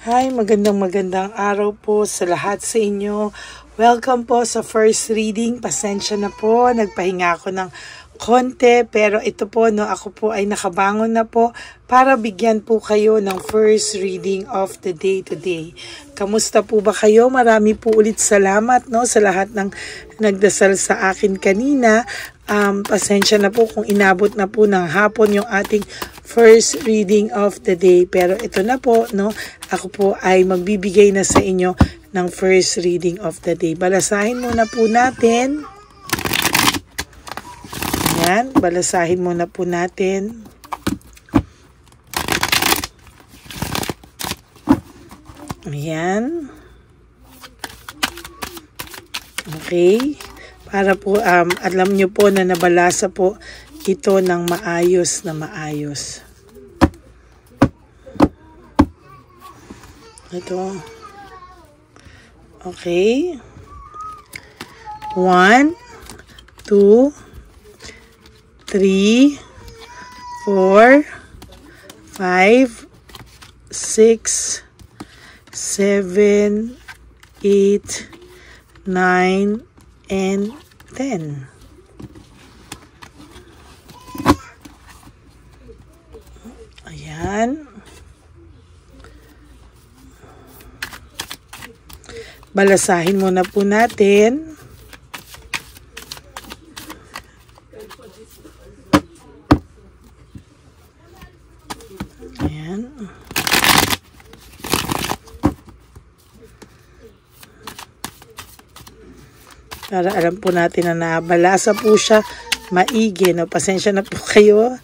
Hi, magandang araw po sa lahat sa inyo. Welcome po sa first reading. Pasensya na po, nagpahinga ako ng konti, pero ito po, ako po ay nakabangon na po para bigyan po kayo ng first reading of the day today. Kamusta po ba kayo? Marami po ulit salamat sa lahat ng nagdasal sa akin kanina. Pasensya na po kung inabot na po ng hapon yung ating first reading of the day. Pero ito na po, ako po ay magbibigay na sa inyo ng first reading of the day. Balasahin muna po natin. Ayan, balasahin muna po natin. Ayan. Okay. Para po alam nyo po na nabalasa po ito ng maayos na maayos. Ito. Okay. 1, 2, 3, 4, 5, 6, 7, 8, 9, and 10. Ayan. Balasahin muna po natin. Ayan. Para alam po natin na nabalasa po siya maigi. Pasensya na po kayo.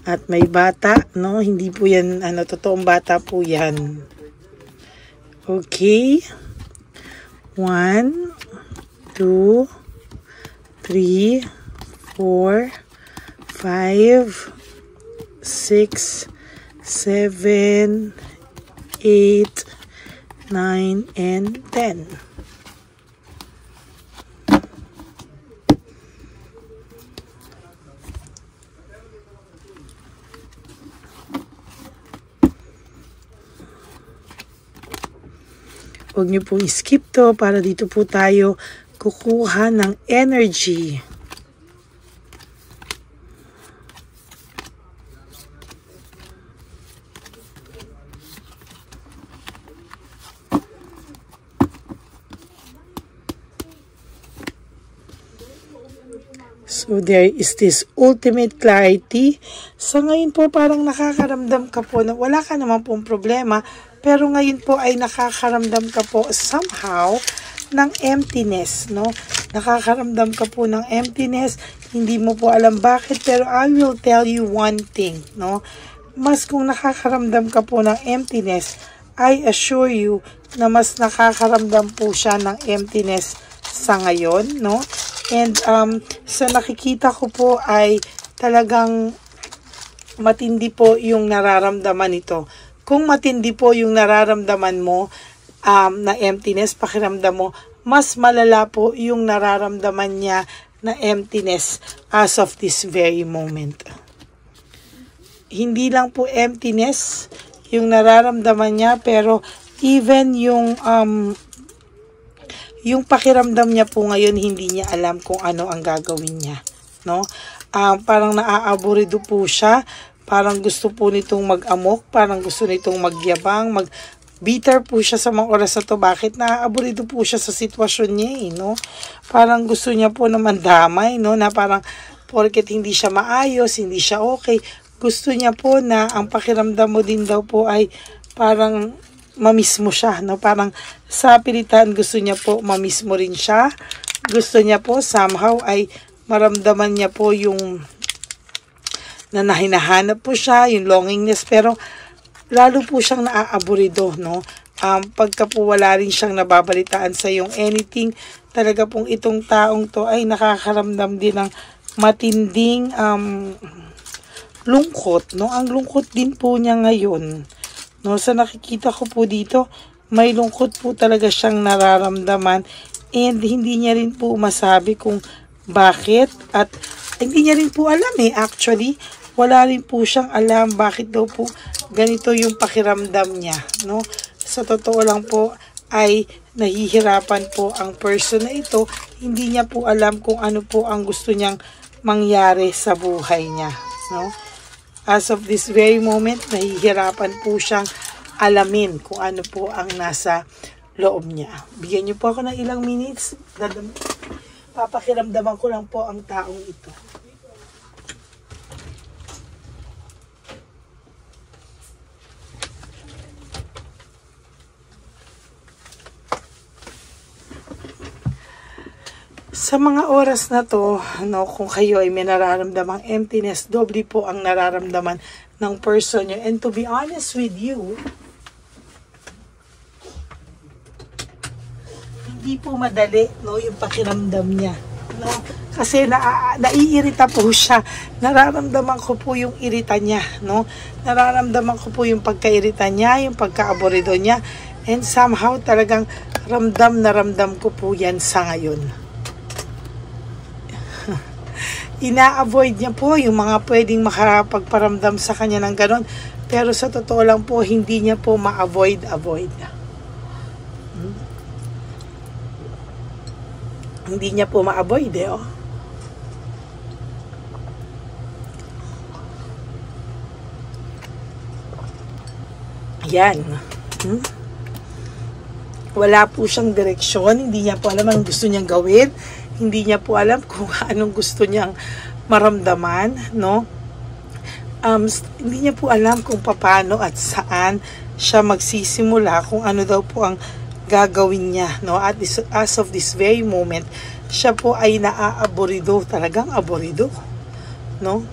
At may bata, hindi po yan, totoong bata po yan. Okay. 1, 2, 3, 4, 5, 6, 7, 8, 9, and 10. Huwag niyo pong skip to para dito po tayo kukuha ng energy. So there is this ultimate clarity. Sa ngayon po parang nakakaramdam ka po na wala ka naman pong problema. Pero ngayon po ay nakakaramdam ka po somehow ng emptiness, Nakakaramdam ka po ng emptiness, hindi mo po alam bakit, pero I will tell you one thing, Mas kung nakakaramdam ka po ng emptiness, I assure you na mas nakakaramdam po siya ng emptiness sa ngayon, And sa nakikita ko po ay talagang matindi po yung nararamdaman nito. Kung matindi po yung nararamdaman mo na emptiness, pakiramdam mo, mas malala po yung nararamdaman niya na emptiness as of this very moment. Hindi lang po emptiness yung nararamdaman niya, pero even yung pakiramdam niya po ngayon, hindi niya alam kung ano ang gagawin niya. Parang naaaburido po siya. Parang gusto po nitong mag-amok, parang gusto nitong magyabang, bitter po siya sa mga oras na to. Bakit? Naaaburido po siya sa sitwasyon niya, Parang gusto niya po na mandamay, Na parang, porket hindi siya maayos, hindi siya okay. Gusto niya po na ang pakiramdam mo din daw po ay parang mamiss mo siya, Parang sa pilitan gusto niya po mamiss mo rin siya. Gusto niya po somehow ay maramdaman niya po yung na hinahanap po siya, yung longingness, pero lalo po siyang naaaburido, Pagka po wala rin siyang nababalitaan sa yung anything, talaga pong itong taong to ay nakakaramdam din ng matinding lungkot, Ang lungkot din po niya ngayon, Sa nakikita ko po dito, may lungkot po talaga siyang nararamdaman, and hindi niya rin po masabi kung bakit, at hindi niya rin po alam actually. Wala rin po siyang alam bakit daw po ganito yung pakiramdam niya, sa totoo lang po ay nahihirapan po ang person na ito. Hindi niya po alam kung ano po ang gusto niyang mangyari sa buhay niya, no? As of this very moment, nahihirapan po siyang alamin kung ano po ang nasa loob niya. Bigyan niyo po ako ng ilang minutes. Papakiramdaman ko lang po ang taong ito. Sa mga oras na to, no, kung kayo ay may nararamdamang emptiness, doble po ang nararamdaman ng person nyo. And to be honest with you, hindi po madali, no, yung pakiramdam niya. No? Kasi naiirita po siya. Nararamdaman ko po yung irita niya. No? Nararamdaman ko po yung pagkairita niya, yung pagkaaborido niya. And somehow talagang ramdam na ramdam ko po yan sa ngayon. Ina-avoid niya po yung mga pwedeng makapagparamdam sa kanya ng ganon. Pero sa totoo lang po, hindi niya po ma-avoid. Hindi niya po ma-avoid oh. Yan. Wala po siyang direksyon. Hindi niya po alam ang gusto niyang gawin. Hindi niya po alam kung anong gusto niyang maramdaman, no? Hindi niya po alam kung paano at saan siya magsisimula, kung ano daw po ang gagawin niya, no? At as of this very moment, siya po ay naaaborido, talagang aborido, no?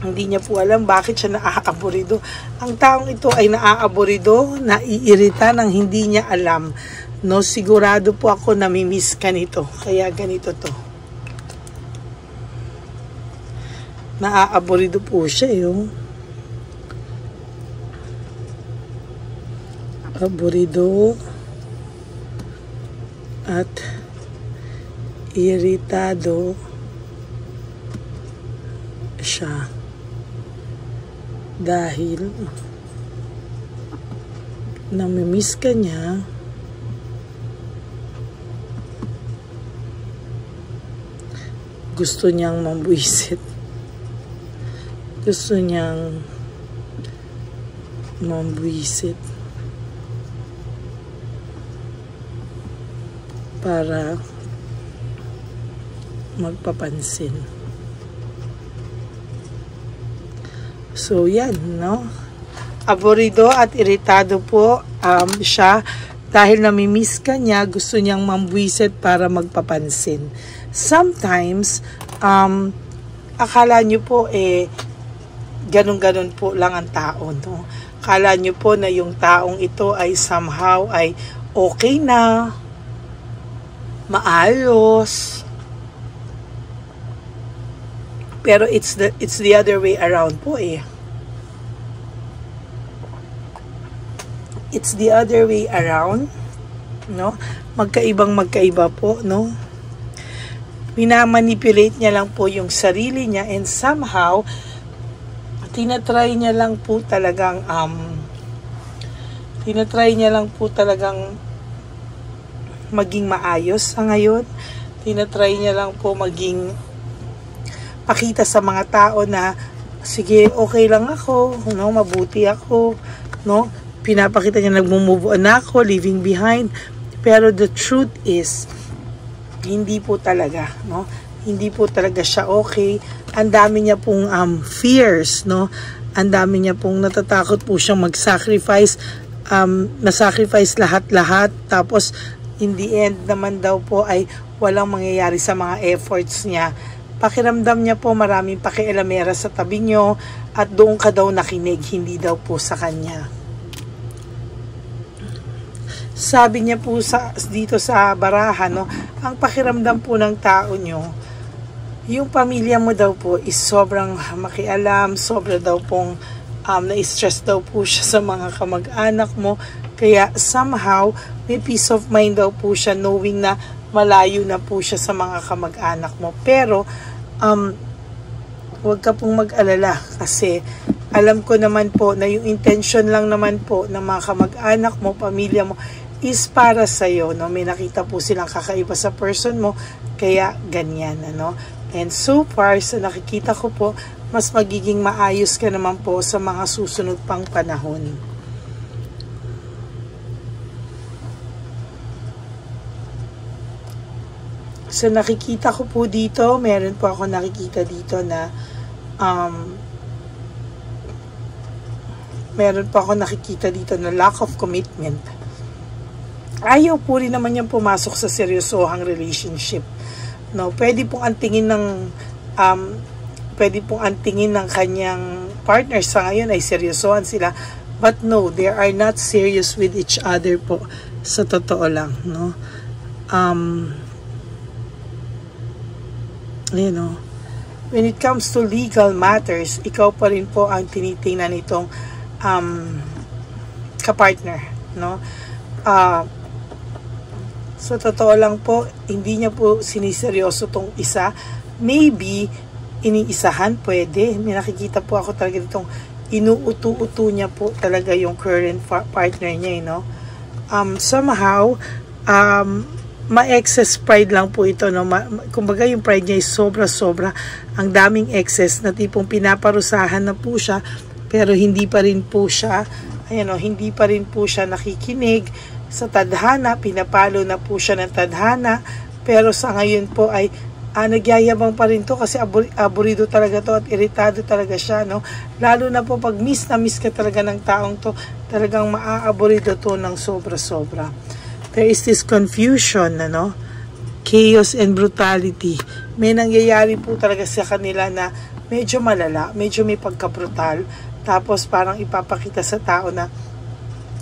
Hindi niya po alam bakit siya naaaborido. Ang taong ito ay naaaborido, naiirita nang hindi niya alam. No, sigurado po ako namimiss ka nito. Kaya ganito to. Naaaborido po siya yung aborido at iritado siya dahil namimiss ka niya. Gusto niyang mambuisit. Gusto niyang mambuisit para magpapansin. So, yan, no? Aborido at iritado po siya dahil namimiss ka niya, gusto niyang mambuisit para magpapansin. Sometimes, akala nyo po ganun-ganun po lang ang tao, no? Akala nyo po na yung taong ito ay somehow ay okay na, maayos. Pero it's the other way around po It's the other way around, no? Magkaiba po, no? Minamanipulate niya lang po yung sarili niya and somehow tinatry niya lang po talagang maging maayos sa ngayon. Tinatry niya lang po maging pakita sa mga tao na sige, okay lang ako, no, mabuti ako, no? Pinapakita niya nagmo-move on ako, leaving behind. Pero the truth is hindi po talaga, no? Hindi po talaga siya okay. Ang dami niya pong fears, no? Ang dami niya pong natatakot po siyang mag-sacrifice, na-sacrifice lahat-lahat. Tapos, in the end naman daw po ay walang mangyayari sa mga efforts niya. Pakiramdam niya po maraming pakialamera sa tabi niyo at doon ka daw nakinig, hindi daw po sa kanya. Sabi niya po dito sa barahan, no, ang pakiramdam po ng tao nyo, yung pamilya mo daw po is sobrang makialam, sobra daw pong na-stress daw po siya sa mga kamag-anak mo. Kaya somehow, may peace of mind daw po siya knowing na malayo na po siya sa mga kamag-anak mo. Pero, huwag ka pong mag-alala kasi alam ko naman po na yung intention lang naman po ng mga kamag-anak mo, pamilya mo, is para sa'yo, no? May nakita po silang kakaiba sa person mo, kaya ganyan, ano? And so far, sa nakikita ko po, mas magiging maayos ka naman po sa mga susunod pang panahon. So, nakikita ko po dito, meron po ako nakikita dito na meron po ako nakikita dito na lack of commitment. Ayaw po rin naman yung pumasok sa seryosohang relationship. No, pwede pong antingin ng kanyang partner sa ngayon ay seryosohan sila, but no, they are not serious with each other po, sa totoo lang, no? You know, when it comes to legal matters, ikaw pa rin po ang tinitingnan nitong kapartner, no? So, totoo lang po, hindi niya po siniseryoso tong isa. Maybe, iniisahan, pwede. May nakikita po ako talaga ditong inuutu-utu niya po talaga yung current partner niya, no? Somehow, ma-excess pride lang po ito, no? Kumbaga, yung pride niya ay sobra-sobra. Ang daming excess na tipong pinaparusahan na po siya, pero hindi pa rin po siya, ayan, no? Hindi pa rin po siya nakikinig sa tadhana, pinapalo na po siya ng tadhana, pero sa ngayon po ay nagyayabang pa rin to kasi aburido talaga to at iritado talaga siya, no? Lalo na po pag miss na miss ka talaga ng taong to, talagang maaaburido to ng sobra-sobra. There is this confusion, no? Chaos and brutality. May nangyayari po talaga sa kanila na medyo malala, medyo may pagka-brutal, tapos parang ipapakita sa tao na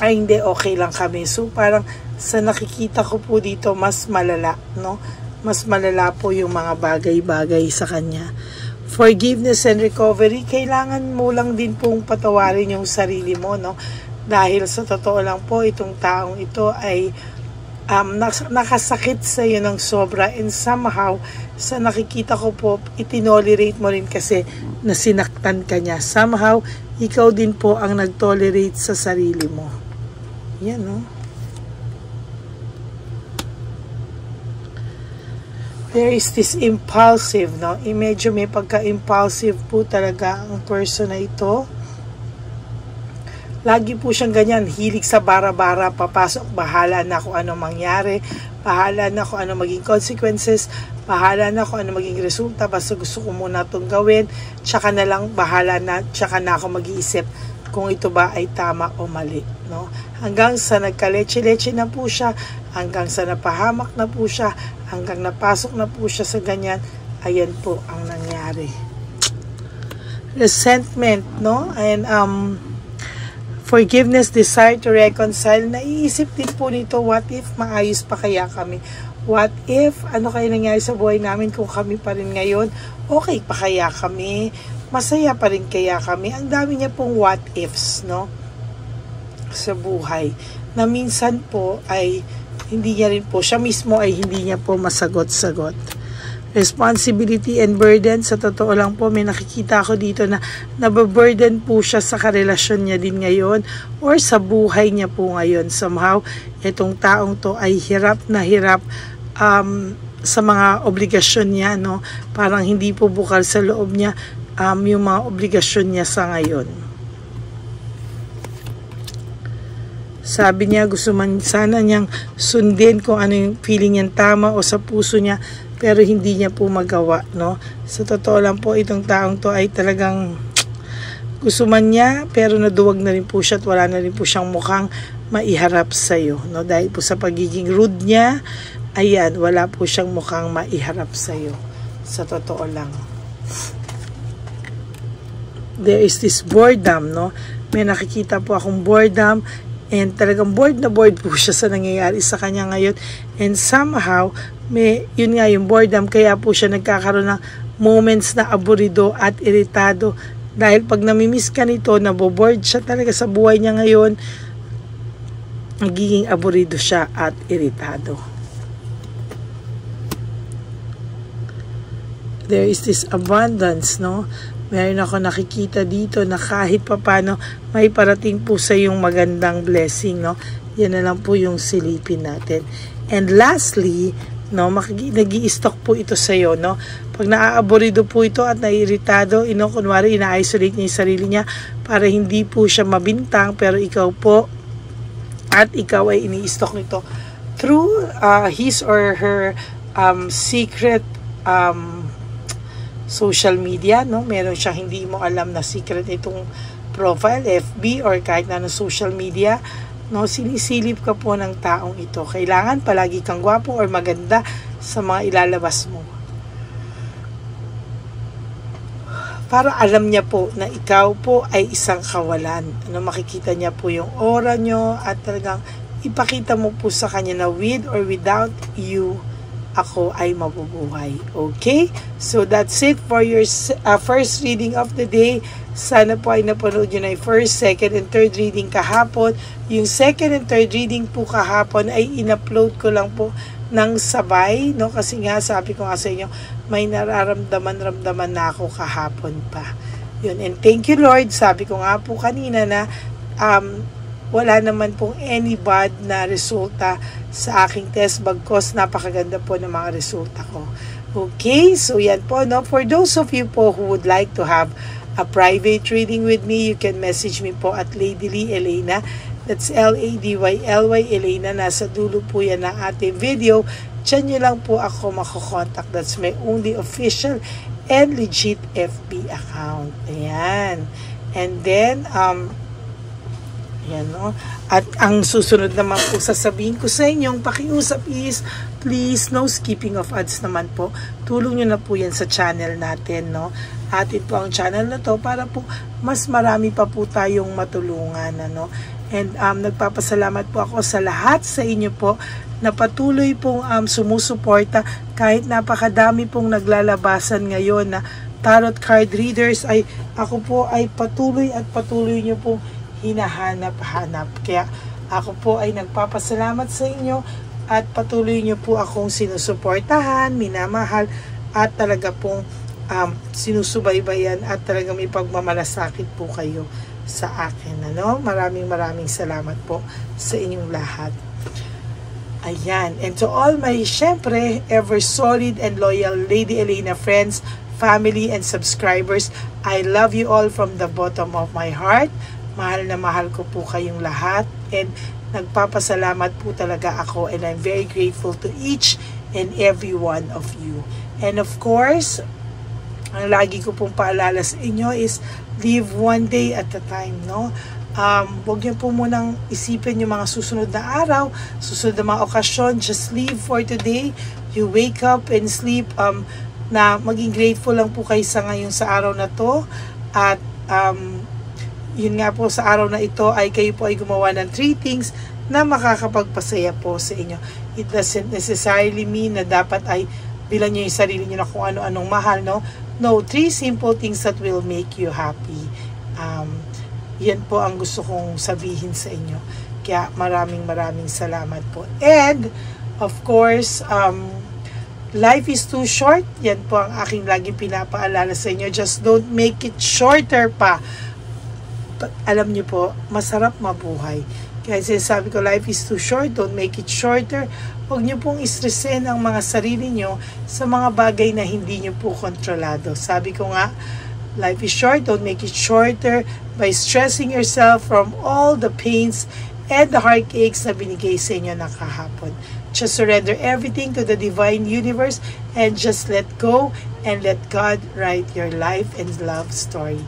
ay hindi, okay lang kami. So parang sa nakikita ko po dito, mas malala, no? Mas malala po yung mga bagay-bagay sa kanya. Forgiveness and recovery, kailangan mo lang din pong patawarin yung sarili mo, no? Dahil sa totoo lang po, itong taong ito ay nakasakit sa iyo ng sobra, and somehow, sa nakikita ko po, itinolerate mo rin kasi nasinaktan ka niya. Somehow, ikaw din po ang nagtolerate sa sarili mo. Yan, no? There is this impulsive, no? Medyo may pagka-impulsive po talaga ang person na ito. Lagi po siyang ganyan, hilig sa bara-bara, papasok, bahala na kung ano mangyari, bahala na kung ano maging consequences, bahala na kung ano maging resulta, basta gusto ko muna itong gawin, tsaka na lang, bahala na, tsaka na ako mag-iisip kung ito ba ay tama o mali, no? Hanggang sa nagkaleche-leche na po siya, hanggang sa napahamak na po siya, hanggang napasok na po siya sa ganyan, ayan po ang nangyari. Resentment, no? And forgiveness, desire to reconcile. Naiisip din po nito, what if maayos pa kaya kami? What if, ano kaya nangyari sa buhay namin kung kami pa rin ngayon? Okay pa kaya kami? Masaya pa rin kaya kami? Ang dami niya pong what ifs, no? Sa buhay. Na minsan po ay hindi niya rin po, siya mismo ay hindi niya po masagot-sagot. Responsibility and burden, sa totoo lang po, may nakikita ako dito na nababurden po siya sa karelasyon niya din ngayon or sa buhay niya po ngayon. Somehow, itong taong to ay hirap na hirap sa mga obligasyon niya, no? Parang hindi po bukal sa loob niya yung mga obligasyon niya sa ngayon. Sabi niya, gusto man sana niyang sundin kung ano yung feeling niyang tama o sa puso niya, pero hindi niya po magawa, no? Sa totoo lang po, itong taong to ay talagang gusto man niya, pero naduwag na rin po siya at wala na rin po siyang mukhang maiharap sa'yo, no? Dahil po sa pagiging rude niya, ayan, wala po siyang mukhang maiharap sa'yo. Sa totoo lang. There is this boredom, no? May nakikita po akong boredom, and talagang bored na bored po siya sa nangyayari sa kanya ngayon. And somehow, yun nga yung boredom, kaya po siya nagkakaroon ng moments na aburido at iritado. Dahil pag namimiss ka nito, nabobored siya talaga sa buhay niya ngayon, nagiging aburido siya at iritado. There is this abundance, no? meron ako nakikita dito na kahit papano may parating po sa yung magandang blessing, no? Yan na lang po yung silipin natin. And lastly, no, nag-i-stock po ito sa iyo, no? Pag naaaborido po ito at naiiritado, kunwari ina-isolate niya yung sarili niya para hindi po siya mabintang, pero ikaw po at ikaw ay ini-stock nito through his or her secret social media, no? Meron siyang hindi mo alam na secret itong profile, FB or kahit na social media, no? Sinisilip ka po ng taong ito. Kailangan palagi kang gwapo or maganda sa mga ilalabas mo. Para alam niya po na ikaw po ay isang kawalan. Makikita niya po yung aura nyo at talagang ipakita mo po sa kanya na with or without you, ako ay mabubuhay. Okay? So that's it for your first reading of the day. Sana po ay napanood nyo na yung first, second, and third reading kahapon. Yung second and third reading po kahapon ay in-upload ko lang po ng sabay, no? Kasi nga sabi ko nga sa inyo, may nararamdaman na ako kahapon pa. Yun. And thank you Lord. Sabi ko nga po kanina na wala naman pong any bad na resulta sa aking test, bagkos napakaganda po ng mga resulta ko. Okay, so yan po, no? For those of you po who would like to have a private reading with me, you can message me po at Lady Lee Elena. That's LADYLY Elena. Nasa dulo po yan ng ating video. Diyan nyo lang po ako makokontak. That's my only official and legit FB account. Ayan. And then, yan, no? At ang susunod naman po sasabihin ko sa inyong pakiusap is, please, no skipping of ads naman po. Tulong nyo na po yan sa channel natin, no? Atin po ang channel na to para po mas marami pa po tayong matulungan, ano? And nagpapasalamat po ako sa lahat sa inyo po na patuloy pong sumusuporta kahit napakadami pong naglalabasan ngayon na tarot card readers, ay ako po ay patuloy nyo pong hinahanap-hanap. Kaya ako po ay nagpapasalamat sa inyo at patuloy nyo po akong sinusuportahan, minamahal at talaga pong sinusubaybayan at talaga may pagmamalasakit po kayo sa akin. Ano? Maraming salamat po sa inyong lahat. Ayan. And to all my, syempre, ever solid and loyal Lady Elena friends, family and subscribers, I love you all from the bottom of my heart. Mahal na mahal ko po kayong lahat and nagpapasalamat po talaga ako, and I'm very grateful to each and every one of you. And of course, ang lagi ko pong paalala sa inyo is live one day at a time, no? Huwag niyo po munang isipin yung mga susunod na araw, susunod na mga okasyon. Just live for today. You wake up and sleep, na maging grateful lang po kayo sa ngayon sa araw na to. At yun nga po, sa araw na ito ay kayo po ay gumawa ng 3 things na makakapagpasaya po sa inyo. It doesn't necessarily mean na dapat ay bilan nyo yung sarili nyo na kung ano-anong mahal, no? No, 3 simple things that will make you happy. Yan po ang gusto kong sabihin sa inyo. Kaya maraming salamat po. And, of course, life is too short. Yan po ang aking laging pinapaalala sa inyo. Just don't make it shorter pa. Alam niyo po, masarap mabuhay. Kaya sinasabi ko, life is too short, don't make it shorter. Huwag niyo pong istresin ang mga sarili niyo sa mga bagay na hindi niyo po kontrolado. Sabi ko nga, life is short, don't make it shorter by stressing yourself from all the pains and the heartaches na binigay sa inyo ng kahapon. Just surrender everything to the divine universe and just let go and let God write your life and love story.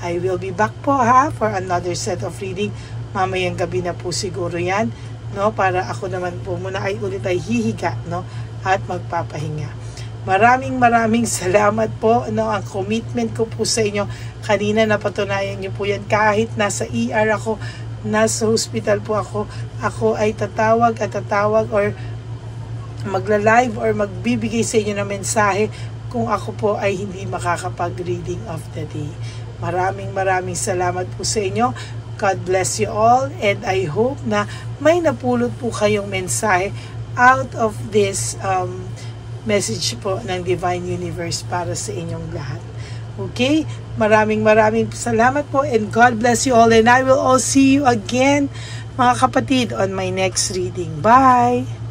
I will be back po for another set of reading. Mamayang gabi na po siguro yan, no? Para ako naman po muna ay ulit ay hihiga, no? At magpapahinga. Maraming salamat po, no? Ang commitment ko po sa inyo. Kanina napatunayan niyo po yan. Kahit nasa ER ako, nasa hospital po ako ay tatawag or magla-live or magbibigay sa inyo ng mensahe kung ako po ay hindi makakapag-reading of the day. Maraming salamat po sa inyo. God bless you all, and I hope na may napulot po kayong mensahe out of this message po ng Divine Universe para sa inyong lahat. Okay? Maraming salamat po, and God bless you all, and I will all see you again, mga kapatid, on my next reading. Bye!